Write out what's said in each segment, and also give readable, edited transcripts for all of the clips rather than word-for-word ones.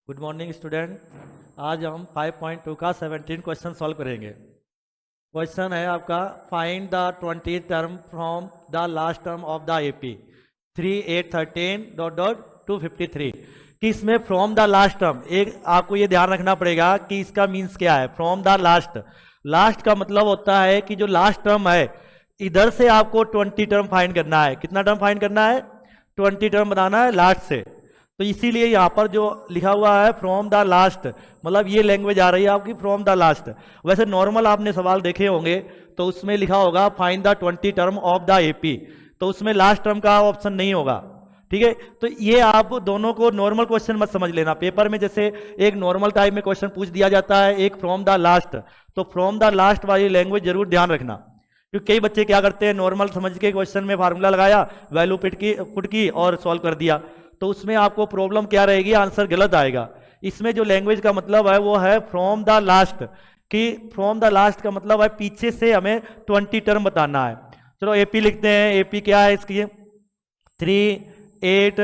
Good morning student. आज हम 5.2 का 17 क्वेश्चन सॉल्व करेंगे। क्वेश्चन है आपका find the 20 term from the last term of the AP 3 8 13 ... 253 कि इसमें फ्रॉम द लास्ट टर्म एक आपको ये ध्यान रखना पड़ेगा कि इसका मीन्स क्या है। फ्रॉम द लास्ट, लास्ट का मतलब होता है कि जो लास्ट टर्म है इधर से आपको 20 टर्म फाइंड करना है। कितना टर्म फाइंड करना है? 20 टर्म बताना है लास्ट से। तो इसीलिए यहां पर जो लिखा हुआ है फ्रॉम द लास्ट, मतलब ये लैंग्वेज आ रही है आपकी फ्रॉम द लास्ट। वैसे नॉर्मल आपने सवाल देखे होंगे तो उसमें लिखा होगा find the 20 term of the AP, तो उसमें लास्ट टर्म का ऑप्शन नहीं होगा। ठीक है, तो ये आप दोनों को नॉर्मल क्वेश्चन मत समझ लेना। पेपर में जैसे एक नॉर्मल टाइप में क्वेश्चन पूछ दिया जाता है, एक फ्रॉम द लास्ट, तो फ्रॉम द लास्ट वाली लैंग्वेज जरूर ध्यान रखना। क्योंकि कई बच्चे क्या करते हैं, नॉर्मल समझ के क्वेश्चन में फार्मूला लगाया, वैल्यू पुट की और सॉल्व कर दिया, तो उसमें आपको प्रॉब्लम क्या रहेगी, आंसर गलत आएगा। इसमें जो लैंग्वेज का मतलब है वो है फ्रॉम द लास्ट, कि फ्रॉम द लास्ट का मतलब है पीछे से हमें 20 टर्म बताना है। चलो एपी लिखते हैं। एपी क्या है इसकी? 3 8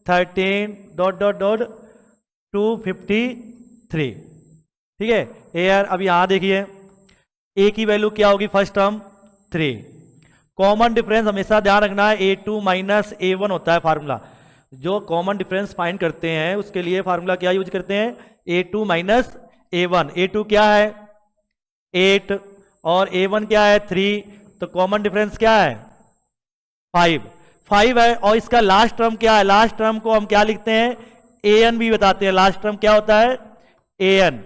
13 ... 253। ठीक है यार, अब यहां देखिए ए की वैल्यू क्या होगी, फर्स्ट टर्म 3। कॉमन डिफरेंस हमेशा ध्यान रखना है, A2 माइनस A1 होता है फार्मूला। जो कॉमन डिफरेंस फाइंड करते हैं उसके लिए फार्मूला क्या यूज करते हैं? A2 minus A1। A2 क्या है? 8 और A1 क्या है? 3। तो कॉमन डिफरेंस क्या है? 5 है। और इसका लास्ट टर्म क्या है? लास्ट टर्म को हम क्या लिखते हैं? AN भी बताते हैं। लास्ट टर्म क्या होता है? AN।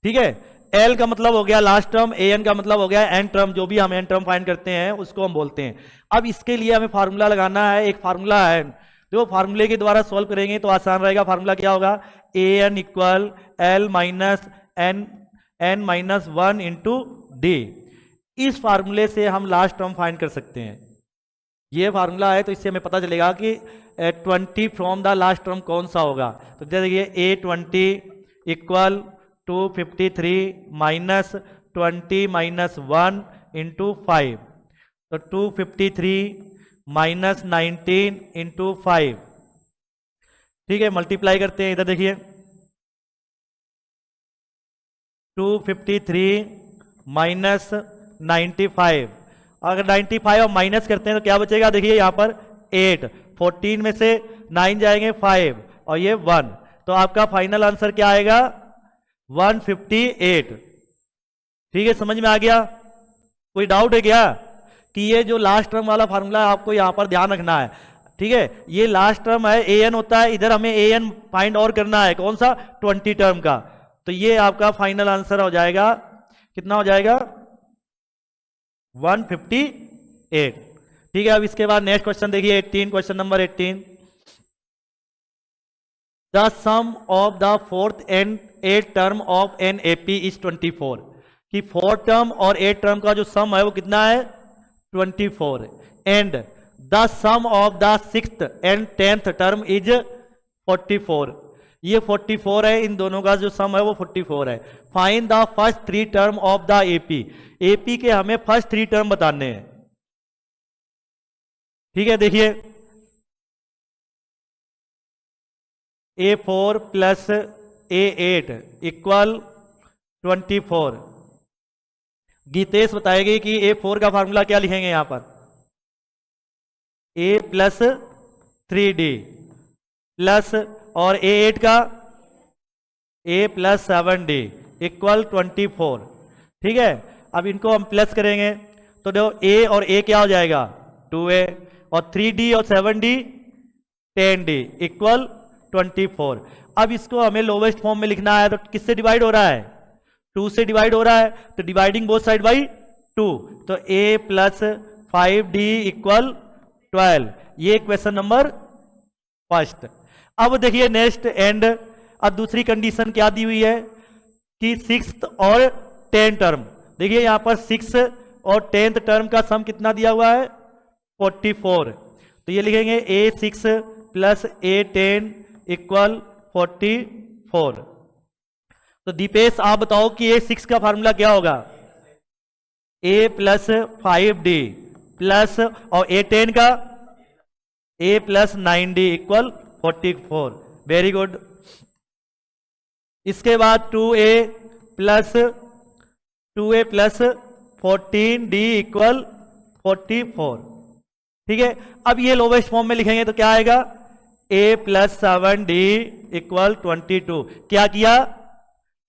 ठीक है, L का मतलब हो गया लास्ट टर्म, AN का मतलब हो गया एन टर्म। जो भी हम एन टर्म फाइंड करते हैं उसको हम बोलते हैं। अब इसके लिए हमें फार्मूला लगाना है। एक फार्मूला है, जो फार्मूले के द्वारा सॉल्व करेंगे तो आसान रहेगा। फार्मूला क्या होगा? AN equal L minus n minus 1 into d. इस फार्मूले से हम लास्ट टर्म फाइंड कर सकते हैं। ये फार्मूला है, तो इससे हमें पता चलेगा कि 20 फ्रॉम द लास्ट टर्म कौन सा होगा। तो देखिए A20 equal 253 minus 20 minus 1 into 5। तो 253 माइनस 19 इंटू 5। ठीक है, मल्टीप्लाई करते हैं। इधर देखिए 253 माइनस 95। अगर 95 और माइनस करते हैं तो क्या बचेगा? देखिए यहां पर 8, 14 में से 9 जाएंगे 5 और ये 1, तो आपका फाइनल आंसर क्या आएगा? 158। ठीक है, समझ में आ गया? कोई डाउट है क्या कि ये जो लास्ट टर्म वाला फार्मूला है आपको यहां पर ध्यान रखना है। ठीक है, ये लास्ट टर्म है, AN होता है। इधर हमें AN फाइंड और करना है, कौन सा? 20 टर्म का। तो ये आपका फाइनल आंसर हो जाएगा, कितना हो जाएगा? 158। ठीक है, अब इसके बाद नेक्स्ट क्वेश्चन देखिए 18, question number 18। The sum of the fourth and 8th term of an AP is 24। कि 4th टर्म और 8th टर्म का जो सम है वो कितना है? 24। And the sum of the 6th and 10th term is 44। ये 44 है, इन दोनों का जो सम है वो 44 है। Find the first 3 term of the AP. AP के हमें फर्स्ट 3 टर्म बताने हैं। ठीक है, देखिए A4 plus A8 equal 24। Geetesh बताएगी कि A4 का फार्मूला क्या लिखेंगे यहां पर? A प्लस 3D प्लस और A8 का A प्लस 7D इक्वल 24। ठीक है, अब इनको हम प्लस करेंगे तो देखो A और A क्या हो जाएगा? 2A, और 3D और 7D 10D इक्वल 24। अब इसको हमें लोवेस्ट फॉर्म में लिखना है, तो किससे डिवाइड हो रहा है? 2 से डिवाइड हो रहा है, तो डिवाइडिंग बोथ साइड बाई 2। तो A प्लस 5D इक्वल 12। ये क्वेश्चन नंबर फर्स्ट। अब देखिए नेक्स्ट एंड, अब दूसरी कंडीशन क्या दी हुई है कि 6th और 10th टर्म। देखिए यहां पर 6 और 10th टर्म का सम कितना दिया हुआ है? 44। तो ये लिखेंगे A6 प्लस A10 इक्वल 44। तो दीपेश आप बताओ कि A6 का फार्मूला क्या होगा? A प्लस 5D प्लस और A10 का A plus 9D equal 44। Very good. इसके बाद 2a प्लस 14d इक्वल 44। ठीक है, अब ये लोवेस्ट फॉर्म में लिखेंगे तो क्या आएगा, a प्लस 7d इक्वल 22। क्या किया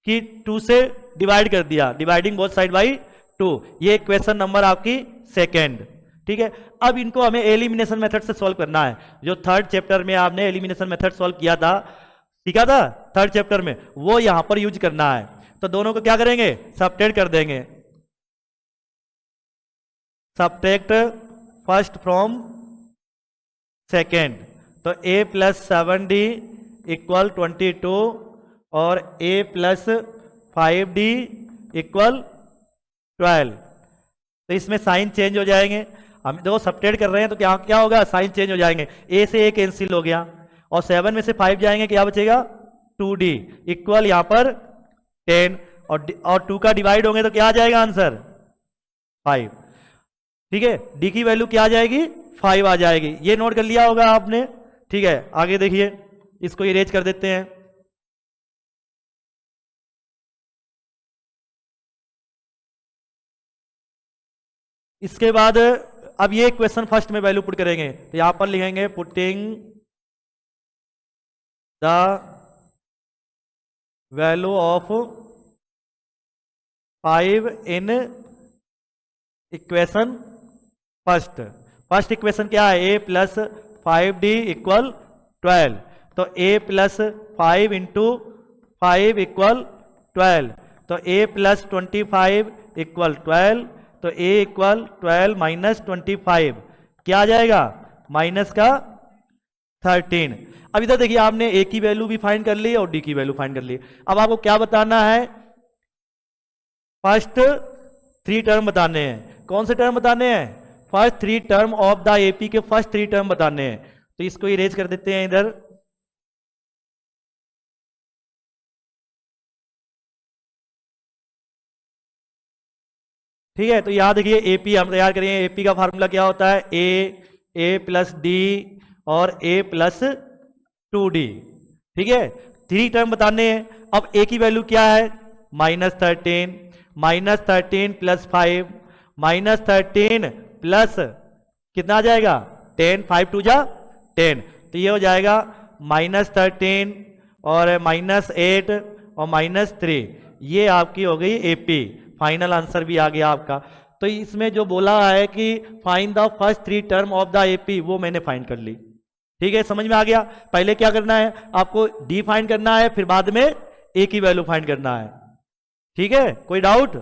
कि 2 से डिवाइड कर दिया, डिवाइडिंग बोथ साइड बाई 2। ये क्वेश्चन नंबर आपकी सेकेंड। ठीक है, अब इनको हमें एलिमिनेशन मेथड से सॉल्व करना है। जो थर्ड चैप्टर में आपने एलिमिनेशन मेथड सॉल्व किया था, सीखा था थर्ड चैप्टर में, वो यहां पर यूज करना है। तो दोनों को क्या करेंगे, सब्ट्रैक्ट कर देंगे। सब्ट्रैक्ट फर्स्ट फ्रॉम सेकेंड, तो a प्लस 7d इक्वल 22 और a प्लस 5d इक्वल 12। तो इसमें साइन चेंज हो जाएंगे। हम देखो सब्ट्रैक्ट कर रहे हैं तो क्या क्या होगा, साइन चेंज हो जाएंगे। a से a कैंसिल हो गया और 7 में से 5 जाएंगे, क्या बचेगा 2d इक्वल यहां पर 10 और 2 का डिवाइड होंगे तो क्या आ जाएगा आंसर 5। ठीक है, d की वैल्यू क्या आ जाएगी 5 आ जाएगी। ये नोट कर लिया होगा आपने। ठीक है, आगे देखिए, इसको इरेज कर देते हैं। इसके बाद अब ये क्वेश्चन फर्स्ट में वैल्यू पुट करेंगे तो यहां पर लिखेंगे putting the value of 5 in equation first. First equation क्या है, a प्लस 5d इक्वल 12। तो a प्लस 5 इंटू 5 इक्वल 12, तो a प्लस 25 इक्वल 12। तो a इक्वल 12 माइनस 25 क्या आ जाएगा, माइनस का 13। अब इधर देखिए, आपने a की वैल्यू भी फाइंड कर ली और d की वैल्यू फाइंड कर ली। अब आपको क्या बताना है, फर्स्ट 3 टर्म बताने हैं। कौन से टर्म बताने हैं, first 3 term of the AP के फर्स्ट 3 टर्म बताने हैं। तो इसको इरेज कर देते हैं इधर। ठीक है, तो यहां देखिए एपी हम तैयार करेंगे। एपी का फार्मूला क्या होता है, ए प्लस डी और a प्लस 2d। ठीक है, 3 टर्म बताने हैं। अब a की वैल्यू क्या है, -13, -13 प्लस 5, -13 प्लस कितना आ जाएगा 10, 5 2 जा 10, तो ये हो जाएगा -13 और -8 और -3। ये आपकी हो गई एपी। फाइनल आंसर भी आ गया आपका। तो इसमें जो बोला है कि find the first 3 term of the AP, वो मैंने फाइंड कर ली। ठीक है, समझ में आ गया। पहले क्या करना है, आपको डी फाइंड करना है, फिर बाद में ए की वैल्यू फाइंड करना है। ठीक है, कोई डाउट।